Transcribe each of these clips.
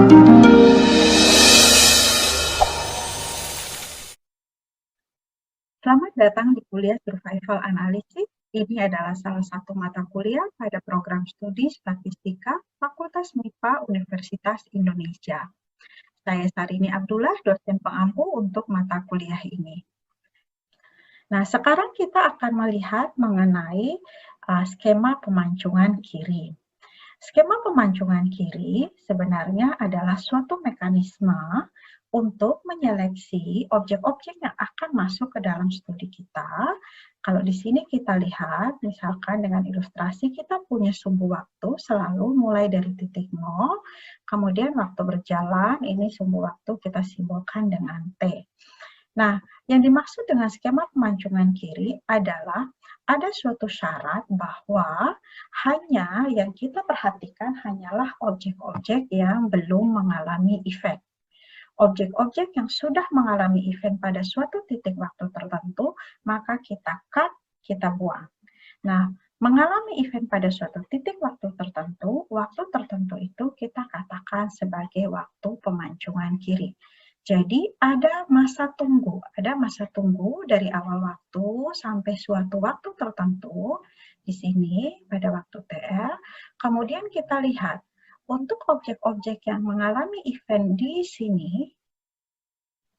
Selamat datang di kuliah Survival Analysis. Ini adalah salah satu mata kuliah pada program studi Statistika Fakultas MIPA Universitas Indonesia. Saya Sarini Abdullah, dosen pengampu untuk mata kuliah ini. Nah, sekarang kita akan melihat mengenai skema pemancungan kiri. Skema pemancungan kiri sebenarnya adalah suatu mekanisme untuk menyeleksi objek-objek yang akan masuk ke dalam studi kita. Kalau di sini kita lihat, misalkan dengan ilustrasi kita punya sumbu waktu selalu mulai dari titik 0, kemudian waktu berjalan, ini sumbu waktu kita simbolkan dengan T. Nah, yang dimaksud dengan skema pemancungan kiri adalah ada suatu syarat bahwa hanya yang kita perhatikan hanyalah objek-objek yang belum mengalami event. Objek-objek yang sudah mengalami event pada suatu titik waktu tertentu, maka kita cut, kita buang. Nah, mengalami event pada suatu titik waktu tertentu itu kita katakan sebagai waktu pemancungan kiri. Jadi ada masa tunggu dari awal waktu sampai suatu waktu tertentu di sini pada waktu TL. Kemudian kita lihat untuk objek-objek yang mengalami event di sini,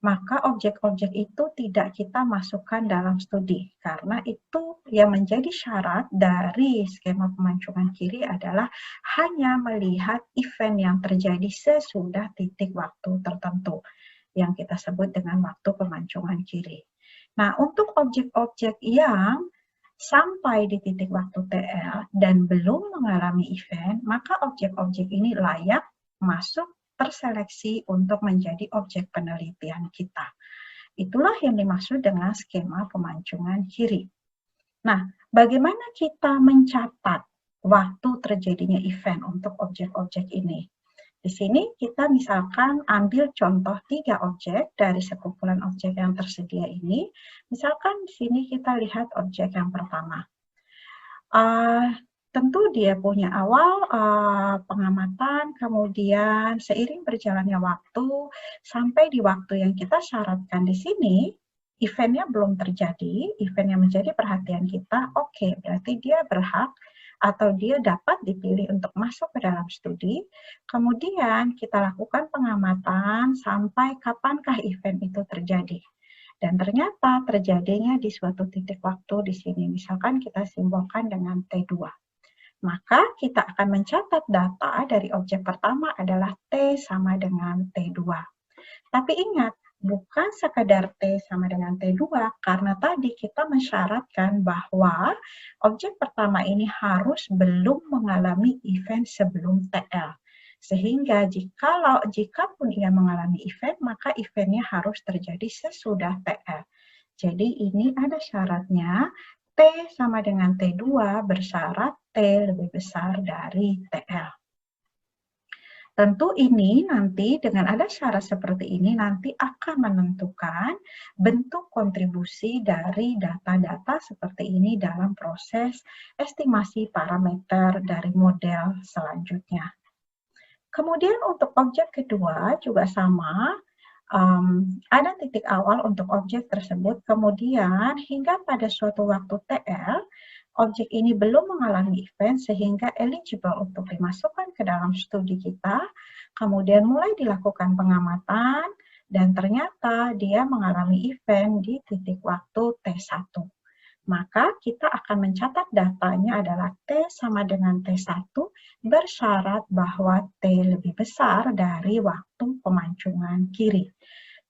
maka objek-objek itu tidak kita masukkan dalam studi karena itu yang menjadi syarat dari skema pemancungan kiri adalah hanya melihat event yang terjadi sesudah titik waktu tertentu yang kita sebut dengan waktu pemancungan kiri. Nah, untuk objek-objek yang sampai di titik waktu TL dan belum mengalami event, maka objek-objek ini layak masuk terseleksi untuk menjadi objek penelitian kita. Itulah yang dimaksud dengan skema pemancungan kiri. Nah, bagaimana kita mencatat waktu terjadinya event untuk objek-objek ini? Di sini kita misalkan ambil contoh 3 objek dari sekumpulan objek yang tersedia ini. Misalkan di sini kita lihat objek yang pertama. Tentu dia punya awal pengamatan, kemudian seiring berjalannya waktu, sampai di waktu yang kita syaratkan di sini, eventnya belum terjadi, event yang menjadi perhatian kita, oke, berarti dia berhak atau dia dapat dipilih untuk masuk ke dalam studi. Kemudian kita lakukan pengamatan sampai kapankah event itu terjadi. Dan ternyata terjadinya di suatu titik waktu di sini. Misalkan kita simbolkan dengan T2. Maka kita akan mencatat data dari objek pertama adalah T sama dengan T2. Tapi ingat, bukan sekadar T sama dengan T2, karena tadi kita mensyaratkan bahwa objek pertama ini harus belum mengalami event sebelum TL. Sehingga jikapun ia mengalami event, maka eventnya harus terjadi sesudah TL. Jadi ini ada syaratnya, T sama dengan T2 bersyarat T lebih besar dari TL. Tentu ini nanti dengan ada syarat seperti ini nanti akan menentukan bentuk kontribusi dari data-data seperti ini dalam proses estimasi parameter dari model selanjutnya. Kemudian untuk objek kedua juga sama, ada titik awal untuk objek tersebut, kemudian hingga pada suatu waktu TL, objek ini belum mengalami event sehingga eligible untuk dimasukkan ke dalam studi kita, kemudian mulai dilakukan pengamatan, dan ternyata dia mengalami event di titik waktu T1. Maka kita akan mencatat datanya adalah T sama dengan T1 bersyarat bahwa T lebih besar dari waktu pemancungan kiri.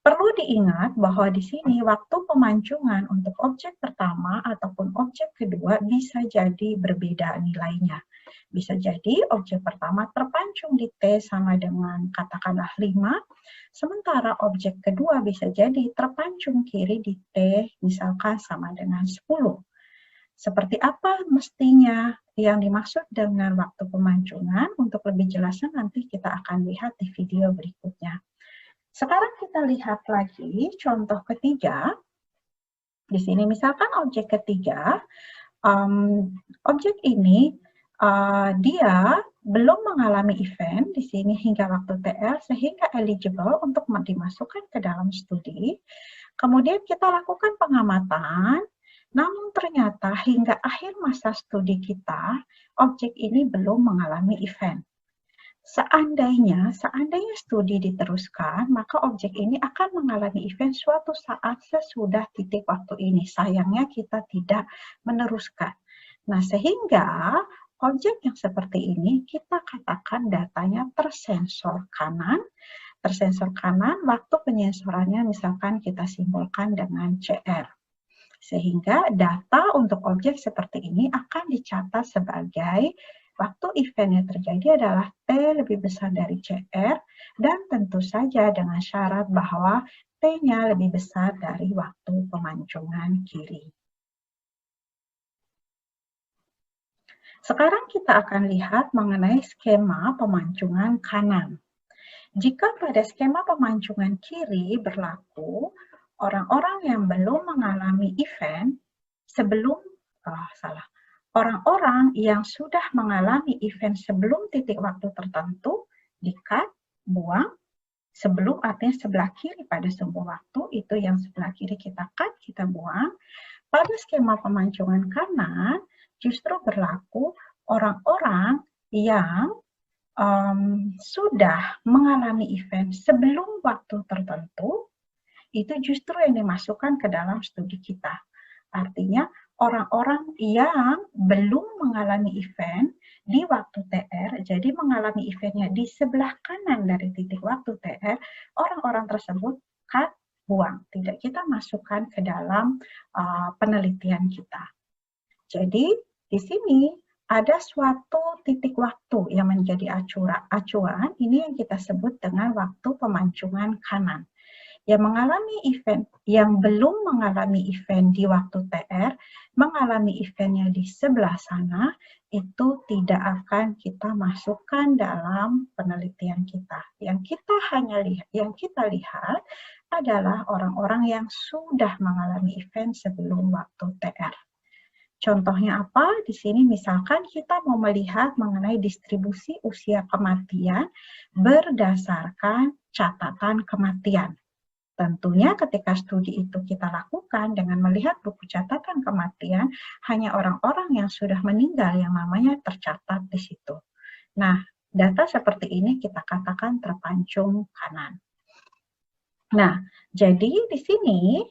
Perlu diingat bahwa di sini waktu pemancungan untuk objek pertama ataupun objek kedua bisa jadi berbeda nilainya. Bisa jadi objek pertama terpancung di T sama dengan katakanlah 5, sementara objek kedua bisa jadi terpancung kiri di T misalkan sama dengan 10. Seperti apa mestinya yang dimaksud dengan waktu pemancungan? Untuk lebih jelasnya nanti kita akan lihat di video berikutnya. Sekarang kita lihat lagi contoh ketiga. Di sini misalkan objek ketiga, objek ini dia belum mengalami event di sini hingga waktu TR sehingga eligible untuk dimasukkan ke dalam studi. Kemudian kita lakukan pengamatan, namun ternyata hingga akhir masa studi kita, objek ini belum mengalami event. Seandainya studi diteruskan, maka objek ini akan mengalami event suatu saat sesudah titik waktu ini. Sayangnya kita tidak meneruskan. Nah, sehingga objek yang seperti ini kita katakan datanya tersensor kanan. Tersensor kanan, waktu penyensorannya misalkan kita simbolkan dengan CR. Sehingga data untuk objek seperti ini akan dicatat sebagai waktu eventnya terjadi adalah T lebih besar dari CR, dan tentu saja dengan syarat bahwa T-nya lebih besar dari waktu pemancungan kiri. Sekarang kita akan lihat mengenai skema pemancungan kanan. Jika pada skema pemancungan kiri berlaku, orang-orang yang belum mengalami event sebelum, orang-orang yang sudah mengalami event sebelum titik waktu tertentu, di-cut, buang, sebelum artinya sebelah kiri pada sebuah waktu, itu yang sebelah kiri kita cut, kita buang. Pada skema pemancungan kanan, justru berlaku orang-orang yang sudah mengalami event sebelum waktu tertentu, itu justru yang dimasukkan ke dalam studi kita. Artinya, orang-orang yang belum mengalami event di waktu TR, jadi mengalami eventnya di sebelah kanan dari titik waktu TR, orang-orang tersebut cut, buang. Tidak kita masukkan ke dalam penelitian kita. Jadi, di sini ada suatu titik waktu yang menjadi acuan, ini yang kita sebut dengan waktu pemancungan kanan. Yang mengalami event, yang belum mengalami event di waktu TR, mengalami eventnya di sebelah sana, itu tidak akan kita masukkan dalam penelitian kita. Yang kita lihat adalah orang-orang yang sudah mengalami event sebelum waktu TR. Contohnya apa? Di sini misalkan kita mau melihat mengenai distribusi usia kematian berdasarkan catatan kematian. Tentunya ketika studi itu kita lakukan dengan melihat buku catatan kematian, hanya orang-orang yang sudah meninggal yang namanya tercatat di situ. Nah, data seperti ini kita katakan terpancung kanan. Nah, jadi di sini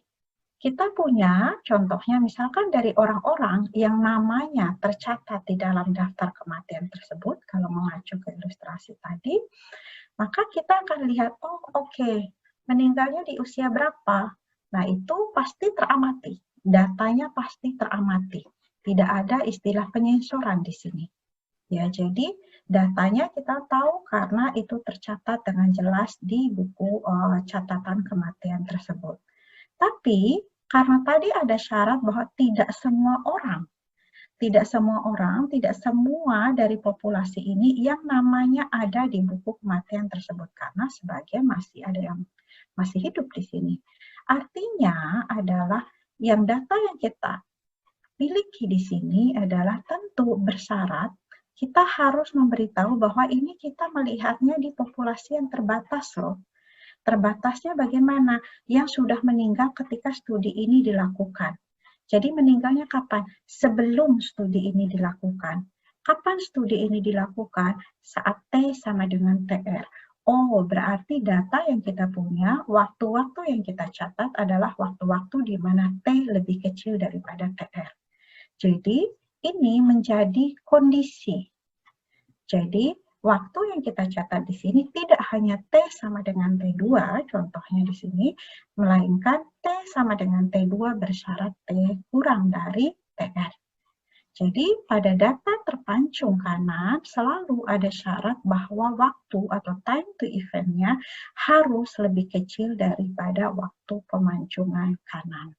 kita punya contohnya misalkan dari orang-orang yang namanya tercatat di dalam daftar kematian tersebut, kalau mengacu ke ilustrasi tadi, maka kita akan lihat, oh oke, meninggalnya di usia berapa? Nah, itu pasti teramati. Datanya pasti teramati. Tidak ada istilah penyensoran di sini. Ya, jadi datanya kita tahu karena itu tercatat dengan jelas di buku catatan kematian tersebut. Tapi karena tadi ada syarat bahwa tidak semua semua dari populasi ini yang namanya ada di buku kematian tersebut, karena sebagian masih ada yang masih hidup di sini. Artinya adalah yang data yang kita miliki di sini adalah tentu bersyarat kita harus memberitahu bahwa ini kita melihatnya di populasi yang terbatas loh. Terbatasnya bagaimana? Yang sudah meninggal ketika studi ini dilakukan. Jadi meninggalnya kapan? Sebelum studi ini dilakukan. Kapan studi ini dilakukan? Saat T sama dengan TR. Oh, berarti data yang kita punya, waktu-waktu yang kita catat adalah waktu-waktu di mana T lebih kecil daripada TR. Jadi, ini menjadi kondisi. Jadi, waktu yang kita catat di sini tidak hanya T sama dengan T2, contohnya di sini, melainkan T sama dengan T2 bersyarat T kurang dari TR. Jadi, pada data terpancung kanan selalu ada syarat bahwa waktu atau time to event-nya harus lebih kecil daripada waktu pemancungan kanan.